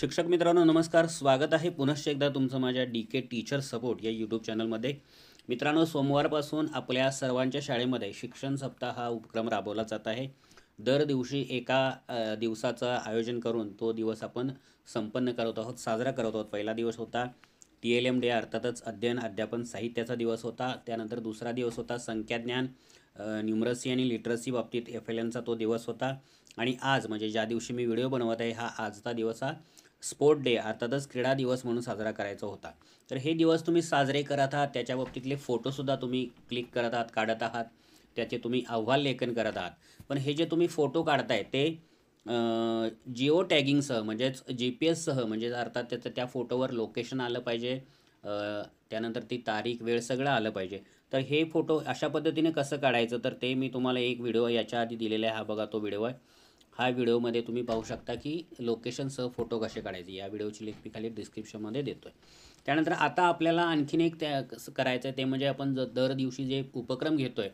शिक्षक मित्रांनो नमस्कार. स्वागत आहे पुनश्च एकदा तुमचं माझ्या DK टीचर सपोर्ट या यूट्यूब चॅनलमध्ये. मित्रांनो, सोमवारपासून आपल्या सर्वांच्या शाळेमध्ये शिक्षण सप्ताह हा उपक्रम राबवला जात आहे. दर दिवशी एका दिवसाचं आयोजन करून तो दिवस आपण संपन्न करत आहोत, साजरा करत आहोत. पहिला दिवस होता TLM डे, अर्थातच अध्ययन अध्यापन साहित्याचा दिवस होता. त्यानंतर दुसरा दिवस होता संख्याज्ञान, न्यूमरसी आणि लिटरसी बाबतीत FLNचा तो दिवस होता. आणि आज म्हणजे ज्या दिवशी मी व्हिडिओ बनवत आहे हा आजचा दिवस हा स्पोर्ट डे अर्थातच क्रीडा दिवस म्हणून साजरा करायचा होता. तर हे दिवस तुम्ही साजरे करत आहात, त्याच्या बाबतीतले फोटोसुद्धा तुम्ही क्लिक करत आहात, काढत आहात, त्याचे तुम्ही अहवाल लेखन करत आहात. पण हे जे तुम्ही फोटो काढताय ते जिओ टॅगिंगसह म्हणजेच GPS म्हणजेच अर्थात त्याचं त्या फोटोवर लोकेशन आलं पाहिजे, त्यानंतर ती तारीख वेळ सगळं आलं पाहिजे. तर हे फोटो अशा पद्धतीने कसं काढायचं तर ते मी तुम्हाला एक व्हिडिओ याच्या आधी दिलेला आहे. हा बघा तो व्हिडिओ आहे. हा व्हिडिओमध्ये तुम्ही पाहू शकता की लोकेशनसह फोटो कसे काढायचे. या व्हिडिओची लिंक मी खाली डिस्क्रिप्शनमध्ये देतो आहे. त्यानंतर आता आपल्याला आणखीन एक कसं करायचं आहे ते म्हणजे आपण दर दिवशी जे उपक्रम घेतो आहे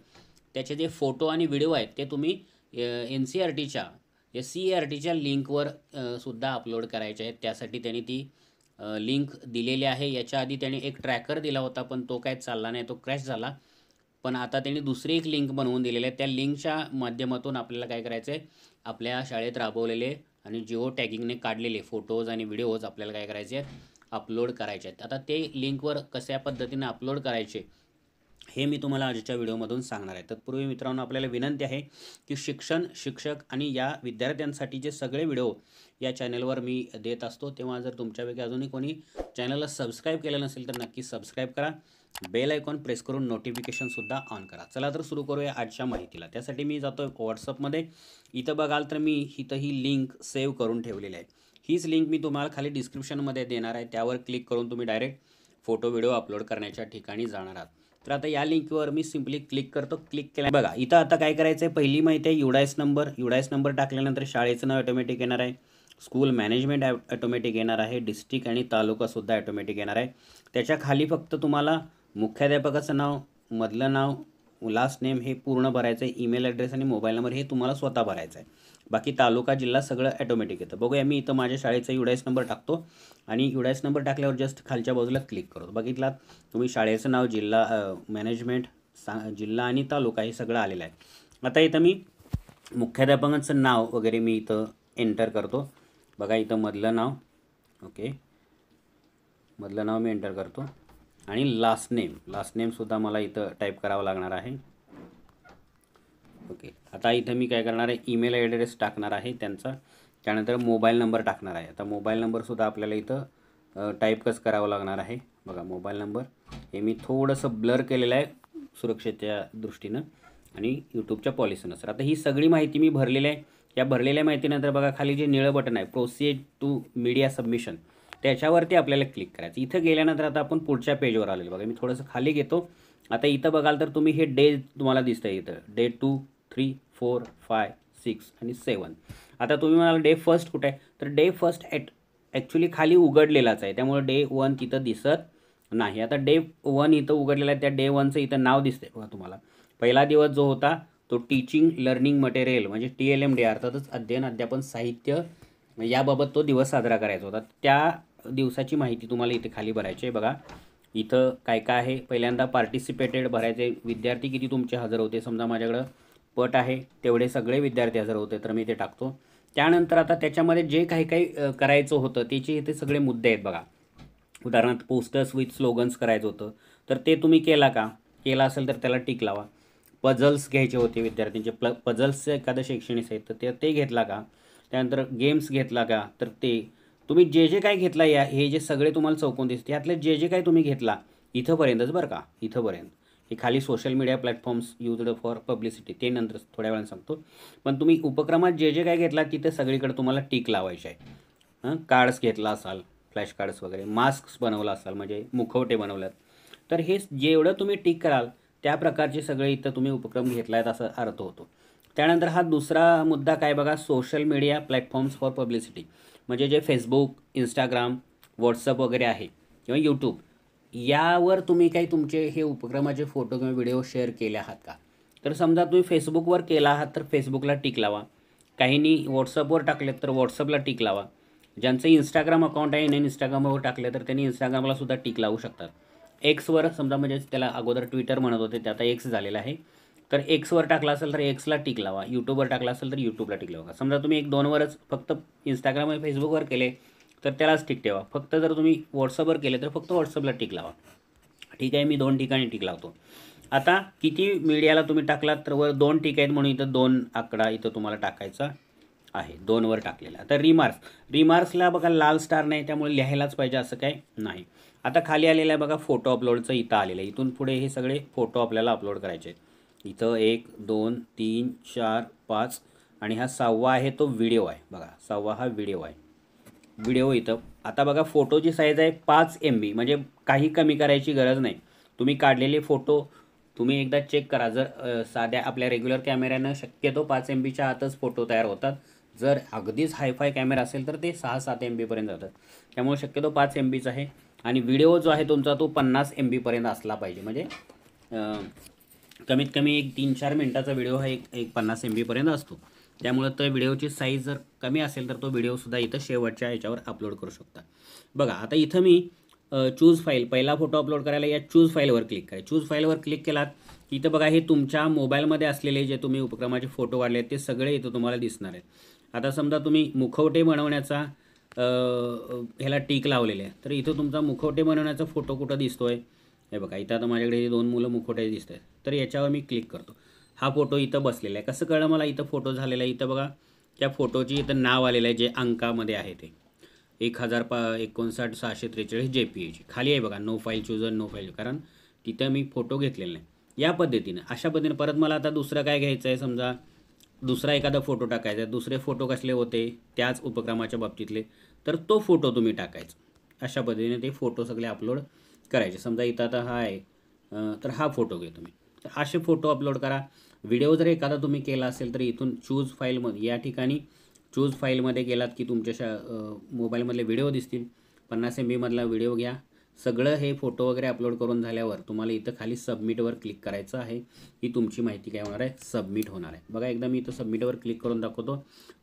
त्याचे जे फोटो आणि व्हिडिओ आहेत ते तुम्ही NCERTच्या SCERTच्या लिंकवर सुद्धा अपलोड करायचे आहेत. त्यासाठी त्यांनी ती लिंक दिलेली आहे. याच्या आधी त्याने एक ट्रॅकर दिला होता पण तो काय चालला नाही, तो क्रॅश झाला. पण आता त्यांनी दुसरी एक लिंक बनवून दिलेली आहे. त्या लिंकच्या माध्यमातून आपल्याला काय करायचं आहे, आपल्या शाळेत राबवलेले आणि जिओ टॅगिंगने काढलेले फोटोज आणि व्हिडिओज आपल्याला काय करायचे आहेत, अपलोड करायचे आहेत. आता ते लिंकवर कशा पद्धतीने अपलोड करायचे हे मी तुम्हाला आजच्या व्हिडिओमधून सांगणार आहे. तत्पूर्वी मित्रांनो आपल्याला विनंती आहे की शिक्षक आणि या विद्यार्थ्यांसाठी जे सगळे व्हिडिओ या चॅनलवर मी देत असतो, तेव्हा जर तुमच्यापैकी अजूनही कोणी चॅनलला सबस्क्राईब केलं नसेल तर नक्की सबस्क्राईब करा, बेल आयकॉन प्रेस करून नोटिफिकेशनसुद्धा ऑन करा. चला तर सुरू करूया आजच्या माहितीला. त्यासाठी मी जातो व्हॉट्सअपमध्ये. इथं बघाल तर मी इथं ही लिंक सेव्ह करून ठेवलेली आहे. हीच लिंक मी तुम्हाला खाली डिस्क्रिप्शनमध्ये देणार आहे. त्यावर क्लिक करून तुम्ही डायरेक्ट फोटो व्हिडिओ अपलोड करण्याच्या ठिकाणी जाणार आहात. तर आता या लिंकवर मी सिम्पली क्लिक करतो. क्लिक केल्या बघा इथं आता काय करायचं आहे, पहिली माहिती आहे UDIS नंबर टाकल्यानंतर शाळेचं नाव ऑटोमॅटिक येणार आहे, स्कूल मॅनेजमेंट ऑटोमॅटिक येणार आहे, डिस्ट्रिक्ट आणि तालुकासुद्धा ऑटोमॅटिक येणार आहे. त्याच्या खाली फक्त तुम्हाला मुख्याध्यापकाचं नाव, मधलं नाव, लास्ट नेम हे पूर्ण भरायचं आहे. ईमेल ॲड्रेस आणि मोबाईल नंबर हे तुम्हाला स्वतः भरायचं आहे. बाकी तालुका जिल्हा सगळं ऑटोमॅटिक येतं. बघूया मी इथं माझ्या शाळेचा UDIS नंबर टाकतो आणि UDIS नंबर टाकल्यावर जस्ट खालच्या बाजूला क्लिक करतो. बघितलात तुम्ही शाळेचं नाव, जिल्हा, मॅनेजमेंट, जिल्हा आणि तालुका हे सगळं आलेलं आहे. आता इथं मी मुख्याध्यापकाचं नाव वगैरे मी इथं एंटर करतो. बघा इथं मधलं नाव, ओके, मधलं नाव मी एंटर करतो आणि लास्ट नेमसुद्धा मला इथं टाईप करावं लागणार आहे. ओके, आता इथं मी काय करणार आहे, ईमेल ॲड्रेस टाकणार आहे त्यांचा, त्यानंतर मोबाईल नंबर टाकणार आहे. आता मोबाईल नंबरसुद्धा आपल्याला इथं टाईप कसं करावं लागणार आहे. बघा मोबाईल नंबर हे मी थोडंसं ब्लर केलेलं आहे सुरक्षेच्या दृष्टीनं आणि यूट्यूबच्या पॉलिसीनुसार. आता ही सगळी माहिती मी भरलेली आहे. या भरलेल्या माहितीनंतर बघा खाली जे निळं बटन आहे प्रोसीड टू मीडिया सबमिशन, त्याच्यावरती आपल्याला क्लिक करायचं. इथं गेल्यानंतर आता आपण पुढच्या पेजवर आलेलो. बघा मी थोडंसं खाली घेतो. आता इथं बघाल तर तुम्ही हे डे तुम्हाला दिसतं आहे इथं डे 2, 3, 4, 5, 6 आणि 7. आता तुम्ही म्हणाल डे फर्स्ट कुठे आहे, तर डे फर्स्ट ॲक्च्युली खाली उघडलेलाच आहे, त्यामुळे डे 1 तिथं दिसत नाही. आता डे 1 इथं उघडलेला आहे, त्या डे 1चं इथं नाव दिसतंय बघा तुम्हाला. पहिला दिवस जो होता तो टीचिंग लर्निंग मटेरियल म्हणजे TLM डे, अर्थातच अध्ययन अध्यापन साहित्य याबाबत तो दिवस साजरा करायचा होता. त्या दिवसाची माहिती तुम्हाला इथे खाली भरायची आहे. बघा इथं काय काय आहे. पहिल्यांदा पार्टिसिपेटेड भरायचे, विद्यार्थी किती तुमचे हजर होते. समजा माझ्याकडं पट आहे तेवढे सगळे विद्यार्थी हजर होते तर मी ते टाकतो. त्यानंतर आता त्याच्यामध्ये जे काही करायचं होतं त्याचे इथे सगळे मुद्दे आहेत. बघा उदाहरणार्थ पोस्टर्स विथ स्लोगन्स करायचं होतं तर ते तुम्ही केला का, केला असेल तर त्याला टिक लावा. पझल्स घ्यायचे होते विद्यार्थ्यांचे, पझल्सचं एखादं शैक्षणिक साहित्य ते घेतला का. त्यानंतर गेम्स घेतला का, तर ते तुम्ही जे काय घेतला हे जे सगळे तुम्हाला चौकोन दिसते यातले जे काय तुम्ही घेतला इथंपर्यंतच बरं का, इथंपर्यंत. हे खाली social media platforms used for publicity ते नंतर थोड्या वेळाने सांगतो. पण तुम्ही उपक्रमात जे काय घेतला तिथे सगळीकडे तुम्हाला टिक लावायचे आहे. कार्ड्स घेतला असाल, फ्लॅश कार्ड्स वगैरे, मास्क्स बनवला असाल म्हणजे मुखवटे बनवल्यात, तर हे जेवढं तुम्ही टिक कराल त्या प्रकारचे सगळे इथं तुम्ही उपक्रम घेतला आहेत असं अर्थ होतो. त्यानंतर हा दुसरा मुद्दा काय बघा, social media platforms for publicity म्हणजे जे फेसबुक, इंस्टाग्राम, व्हॉट्सअप वगैरे आहे किंवा यूट्यूब यावर तुम्ही काही तुमचे हे उपक्रमाचे फोटो किंवा व्हिडिओ शेअर केले आहात का. तर समजा तुम्ही फेसबुकवर केला आहात तर फेसबुकला टिक लावा, काहींनी व्हॉट्सअपवर टाकलेत तर व्हॉट्सअपला टिक लावा, ज्यांचं इंस्टाग्राम अकाउंट आहे आणि इंस्टाग्रामवर टाकलं तर त्यांनी इंस्टाग्रामला सुद्धा टिक लावू शकतात. एक्सवर समजा, म्हणजे त्याला अगोदर ट्विटर म्हणत होते, ते आता एक्स झालेलं आहे. तर एक्सवर टाकला असेल तर एक्सला टिक लावा, यूट्यूबवर टाकला असेल तर यूट्यूबला टिक लावा. समजा तुम्ही 1-2वरच फक्त इंस्टाग्राम आणि फेसबुकवर केले तर त्यालाच टिक ठेवा. फक्त जर तुम्ही व्हॉट्सअपवर केले तर फक्त व्हॉट्सअपला टिक लावा. ठीक आहे, मी 2 ठिकाणी टिक लावतो. आता किती मीडियाला तुम्ही टाकलात तर वर 2 टिक आहेत म्हणून इथं 2 आकडा इथं तुम्हाला टाकायचा आहे. 2वर टाकलेला. आता रिमार्क्सला बघा लाल स्टार नाही, त्यामुळे लिहायलाच पाहिजे असं काय नाही. आता खाली आलेलं आहे बघा फोटो अपलोडचं, इथं आलेलं आहे. इथून पुढे हे सगळे फोटो आपल्याला अपलोड करायचे आहेत. इथं 1 2 3 4 5 आणि हा 6वा आहे तो व्हिडिओ आहे. बघा 6वा हा व्हिडिओ आहे. व्हिडिओ इथं आता बघा फोटोची साईज आहे 5 MB, म्हणजे काही कमी करायची गरज नाही. तुम्ही काढलेले फोटो तुम्ही एकदा चेक करा. जर साध्या आपल्या रेग्युलर कॅमेऱ्यानं शक्यतो 5 MBच्या आतच फोटो तयार होतात. जर अगदीच हायफाय कॅमेरा असेल तर ते 6-7 MBपर्यंत जातात. त्यामुळे शक्यतो 5 MBचा आहे. आणि व्हिडिओ जो आहे तुमचा तो 50 MBपर्यंत असला पाहिजे. म्हणजे कमीत कमी एक 3-4 मिनटाचा व्हिडिओ हा एक 50 MBपर्यंत असतो. त्यामुळं तो व्हिडिओची साईज जर कमी असेल तर तो व्हिडिओसुद्धा इथं शेवटच्या याच्यावर अपलोड करू शकता. बघा आता इथं मी चूज फाईल, पहिला फोटो अपलोड करायला या चूज फाईलवर क्लिक करा. चूज फाईलवर क्लिक केलात इथं बघा हे तुमच्या मोबाईलमध्ये असलेले जे तुम्ही उपक्रमाचे फोटो काढले ते सगळे इथं तुम्हाला दिसणार आहेत. आता समजा तुम्ही मुखवटे बनवण्याचा ह्याला टिक लावलेले आहे, तर इथं तुमचा मुखवटे बनवण्याचा फोटो कुठं दिसतो आहे? हे बघा इथं आता माझ्याकडे 2 मुलं मुखवटे दिसत आहेत. तर याच्यावर मी क्लिक करतो. हा फोटो इथं बसलेला आहे. कसं कळलं मला इथं फोटो झालेला आहे? इथं बघा त्या फोटोची इथं नाव आलेलं आहे जे अंकामध्ये आहे ते 1059-643 JPEG. खाली आहे बघा no file chooser, no file, कारण तिथं मी फोटो घेतलेला नाही. या पद्धतीनं अशा पद्धतीने परत मला आता दुसरं काय घ्यायचं आहे, समजा दुसरा एखादा फोटो टाकायचा आहे. दुसरे फोटो कसले होते त्याच उपक्रमाच्या बाबतीतले, तर तो फोटो तुम्ही टाकायचा. अशा पद्धतीने ते फोटो सगळे अपलोड करायचे. समजा इथं आता हा आहे तर हा फोटो घेतो मी. तर असे फोटो अपलोड करा. व्हिडिओ जर एखादा तुम्ही केला असेल तर इथून चूज फाईलमध्ये या ठिकाणी चूज फाईलमध्ये गेलात की तुमच्या मोबाईलमधले व्हिडिओ दिसतील. 50 MB मधला व्हिडिओ घ्या. सगळं हे फोटो वगैरे अपलोड करून झाल्यावर तुम्हाला इथं खाली सबमिटवर क्लिक करायचं आहे. ही तुमची माहिती काय होणार आहे? सबमिट होणार आहे. बघा एकदा मी इथं सबमिटवर क्लिक करून दाखवतो.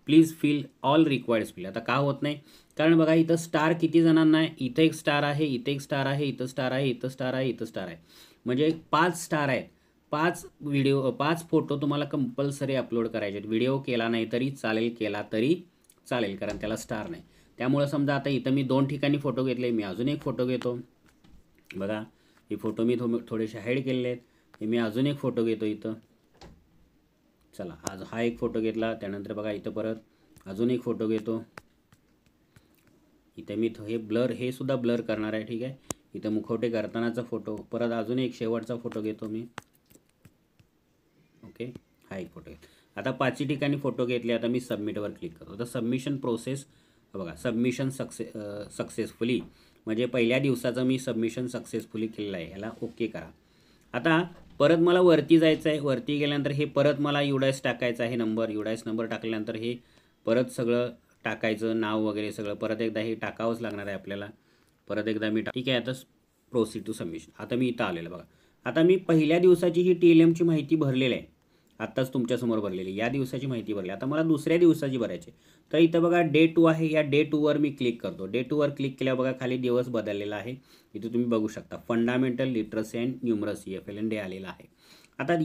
Please fill all required fill. आता का होत नाही? कारण बघा इथं स्टार किती जणांना आहे? इथं एक स्टार आहे, इथं एक स्टार आहे, इथं स्टार आहे, इथं स्टार आहे, इथं स्टार आहे. म्हणजे 5 स्टार आहेत. 5 फोटो तुम्हाला कंपल्सरी अपलोड करायचे आहेत. व्हिडिओ केला नाही तरी चालेल, केला तरी चालेल, कारण त्याला स्टार नाही. त्यामुळं समजा आता इथं मी 2 ठिकाणी फोटो घेतले, मी अजून एक फोटो घेतो. बघा हे फोटो मी थोडेसे हाईड केलेले आहेत. हे मी अजून एक फोटो घेतो इथं. चला आज हा एक फोटो घेतला. त्यानंतर बघा इथं परत अजून एक फोटो घेतो. इथं मी हे सुद्धा ब्लर करणार आहे. ठीक आहे. इथं मुखवटे करतानाचा फोटो, परत अजून एक शेवटचा फोटो घेतो मी. ओके, हा एक फोटो घेतो. आता 5 ठिकाणी फोटो घेतले. आता मी सबमिटवर क्लिक करतो. तर सबमिशन प्रोसेस बघा, सबमिशन सक्सेसफुली, म्हणजे पहिल्या दिवसाचं मी सबमिशन सक्सेसफुली केलेलं आहे. ह्याला ओके करा. आता परत मला वरती जायचं आहे. वरती गेल्यानंतर हे परत मला युडायस टाकायचं आहे. युडायस नंबर टाकल्यानंतर हे परत सगळं टाकायचं, नाव वगैरे सगळं परत एकदा हे टाकावंच लागणार आहे आपल्याला. परत एकदा मी ठीक आहे. आता प्रोसीड टू सबमिशन. आता मी इथं आलेलं बघा. आता मी पहिल्या दिवसाची ही TLMची माहिती भरलेली आहे. आत्ताच तुमच्यासमोर भरलेली या दिवसाची माहिती भरली. आता मला दुसऱ्या दिवसाची भरायची. तर इथं बघा डे 2 आहे. या डे 2वर मी क्लिक करतो. डे 2वर क्लिक केल्यावर बघा खाली दिवस बदललेला आहे. इथं तुम्ही बघू शकता fundamental literacy and numeracy FLN day आलेला आहे. आता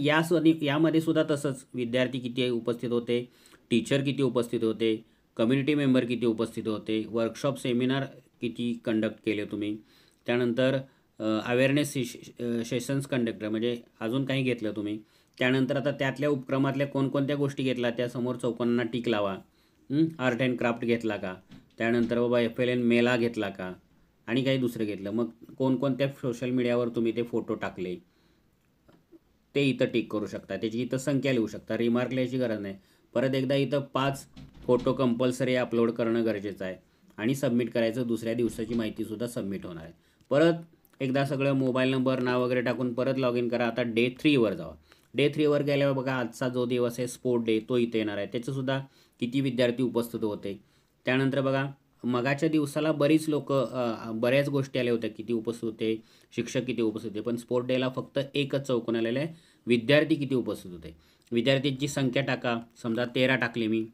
यामध्ये सुद्धा तसंच विद्यार्थी किती उपस्थित होते, टीचर किती उपस्थित होते, कम्युनिटी मेंबर किती उपस्थित होते, वर्कशॉप सेमिनार किती कंडक्ट केले तुम्ही, त्यानंतर अवेअरनेस सेशन्स कंडक्टर म्हणजे अजून काही घेतलं तुम्ही. त्यानंतर आता त्यातल्या उपक्रमातल्या कोणकोणत्या गोष्टी घेतल्या त्यासमोर चौकोनांना टिक लावा. आर्ट अँड क्राफ्ट घेतला का, त्यानंतर बाबा FLN मेला घेतला का, आणि काही दुसरं घेतलं. मग कोणकोणत्या सोशल मीडियावर तुम्ही ते फोटो टाकले ते इथं टिक करू शकता. त्याची इथं संख्या लिहू शकता. रिमार्क लिहायची गरज नाही. परत एकदा इथं 5 फोटो कंपल्सरी अपलोड करणं गरजेचं आहे आणि सबमिट करायचं. दुसऱ्या दिवसाची माहितीसुद्धा सबमिट होणार आहे. परत एकदा सगळं मोबाईल नंबर नाव वगैरे टाकून परत लॉग इन करा. आता डे 3वर जावा. डे 3वर गेल्यावर बघा आजचा जो दिवस आहे स्पोर्ट डे तो इथे येणार आहे. त्याचंसुद्धा किती विद्यार्थी उपस्थित होते. त्यानंतर बघा मगाच्या दिवसाला बरीच लोक बऱ्याच गोष्टी आल्या होत्या, किती उपस्थित होते, शिक्षक किती उपस्थित होते. पण स्पोर्ट डेला फक्त एकच चौकोन आलेलं आहे, विद्यार्थी किती उपस्थित होते. विद्यार्थ्यांची संख्या टाका. समजा 13 टाकली मी,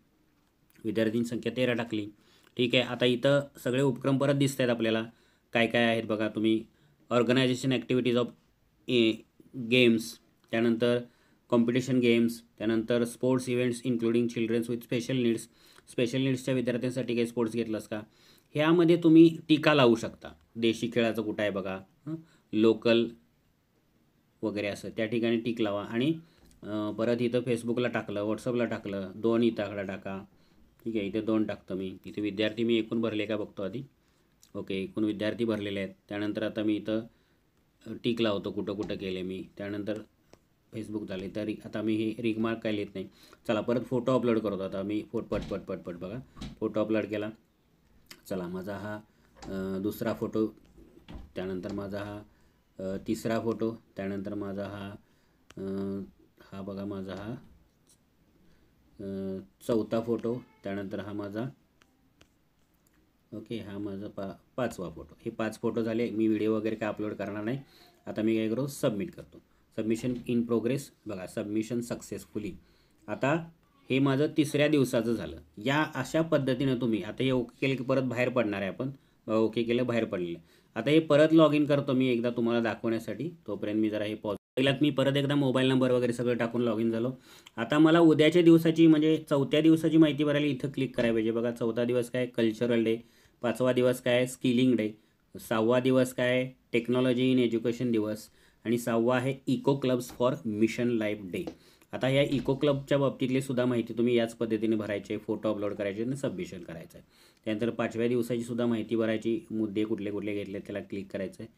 विद्यार्थ्यांची संख्या 13 टाकली. ठीक आहे. आता इथं सगळे उपक्रम परत दिसत आहेत आपल्याला, काय काय आहेत बघा तुम्ही. ऑर्गनायझेशन ॲक्टिव्हिटीज ऑफ गेम्स, त्यानंतर कॉम्पिटिशन गेम्स, त्यानंतर sports events including children's with special नीड्सच्या विद्यार्थ्यांसाठी काही स्पोर्ट्स घेतलास का, ह्यामध्ये तुम्ही टीका लावू शकता. देशी खेळाचं कुठं आहे बघा, लोकल वगैरे असं त्या ठिकाणी टिक लावा. आणि परत इथं फेसबुकला टाकलं, व्हॉट्सअपला टाकलं, 2 इथं टाका. ठीक आहे, इथे 2 टाकतो मी. इथे विद्यार्थी मी एकूण भरले का बघतो आधी. ओके, एकूण विद्यार्थी भरलेले आहेत. त्यानंतर आता मी इथं टिक लावतो कुठं कुठं केले मी. त्यानंतर फेसबुक झाले, तर आता मी हे रिगमार्क काय लिहित नाही. चला परत फोटो अपलोड करतो. आता मी पट बघा फोटो अपलोड केला. चला माझा हा दुसरा फोटो, त्यानंतर माझा हा तिसरा फोटो, त्यानंतर माझा हा बघा माझा हा चौथा फोटो, त्यानंतर हा माझा ओके हा माझा पाचवा फोटो. हे 5 फोटो झाले. मी व्हिडिओ वगैरे काय अपलोड करणार नाही. आता मी काय करू, सबमिट करतो. सबमिशन इन प्रोग्रेस बघा, सबमिशन सक्सेसफुली. आता हे माझं 3ऱ्या दिवसाचं झालं. या अशा पद्धतीनं तुम्ही आता हे ओके केलं की परत बाहेर पडणार आहे आपण. ओके केलं, बाहेर पडलेलं. आता हे परत लॉग इन करतो मी एकदा तुम्हाला दाखवण्यासाठी. तोपर्यंत मी जरा हे पहिल्यात मी परत एकदा मोबाईल नंबर वगैरे सगळं टाकून लॉग इन झालो. आता मला उद्याच्या दिवसाची म्हणजे 4थ्या दिवसाची माहिती भरायला इथं क्लिक करायला पाहिजे बघा. 4था दिवस काय, कल्चरल डे. 5वा दिवस काय, स्किलिंग डे. 6वा दिवस काय, टेक्नॉलॉजी इन एज्युकेशन दिवस. आणि 6वा आहे eco clubs for mission life day. आता ह्या इको क्लबच्या बाबतीतली सुद्धा माहिती तुम्ही याच पद्धतीने भरायची आहे. फोटो अपलोड करायचे आणि सबमिशन करायचं आहे. त्यानंतर 5व्या दिवसाची सुद्धा माहिती भरायची. मुद्दे कुठले कुठले घेतले त्याला क्लिक करायचं आहे.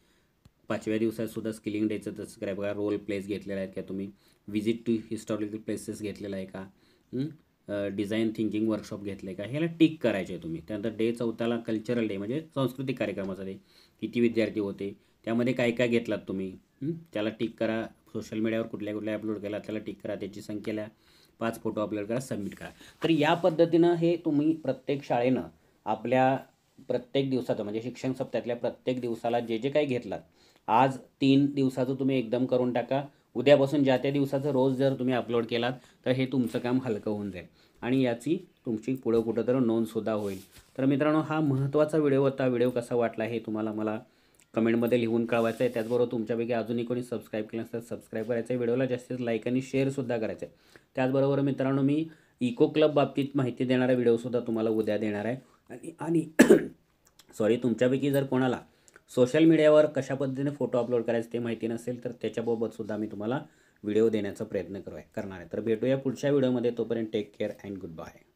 5व्या दिवसात सुद्धा स्किलिंग डेचं तसं करा बघा. रोल प्लेस घेतलेला आहे का तुम्ही, व्हिजिट टू हिस्टॉरिकल प्लेसेस घेतलेला आहे का, डिझाईन थिंकिंग वर्कशॉप घेतलं आहे का, ह्याला टिक करायचे आहे तुम्ही. त्यानंतर डे 4थाला कल्चरल डे म्हणजे सांस्कृतिक कार्यक्रमाचा डे. किती विद्यार्थी होते, त्यामध्ये काय काय घेतलात तुम्ही, त्याला टिक करा. सोशल मीडियावर कुठल्या अपलोड केला त्याला टिक करा. त्याची संख्येला 5 फोटो अपलोड करा, सबमिट करा. तर या पद्धतीनं हे तुम्ही प्रत्येक शाळेनं आपल्या प्रत्येक दिवसाचं म्हणजे शिक्षण सप्ताहातल्या प्रत्येक दिवसाला जे जे काही घेतलात, आज 3 दिवसाचं तुम्ही एकदम करून टाका. उद्यापासून ज्या त्या दिवसाचं रोज जर तुम्ही अपलोड केलात तर हे तुमचं काम हलकं होऊन जाईल आणि याची तुमची पुढं कुठंतरी नोंदसुद्धा होईल. तर मित्रांनो, हा महत्त्वाचा व्हिडिओ होता. व्हिडिओ कसा वाटला हे तुम्हाला मला कमेंटमध्ये लिहून कळवायचं आहे. त्याचबरोबर तुमच्यापैकी अजूनही कोणी सबस्क्राईब केलं नसतं सबस्क्राईब करायचं आहे. व्हिडिओला जास्तीत लाईक आणि शेअरसुद्धा करायचं आहे. त्याचबरोबर मित्रांनो, मी इको क्लब बाबतीत माहिती देणारा व्हिडिओसुद्धा तुम्हाला उद्या देणार आहे. आणि सॉरी, तुमच्यापैकी जर कोणाला सोशल मीडियावर कशा पद्धतीने फोटो अपलोड करायचे ते माहिती नसेल तर त्याच्याबाबतसुद्धा मी तुम्हाला व्हिडिओ देण्याचा प्रयत्न करणार आहे. तर भेटूया पुढच्या व्हिडिओमध्ये. तोपर्यंत take care and good bye.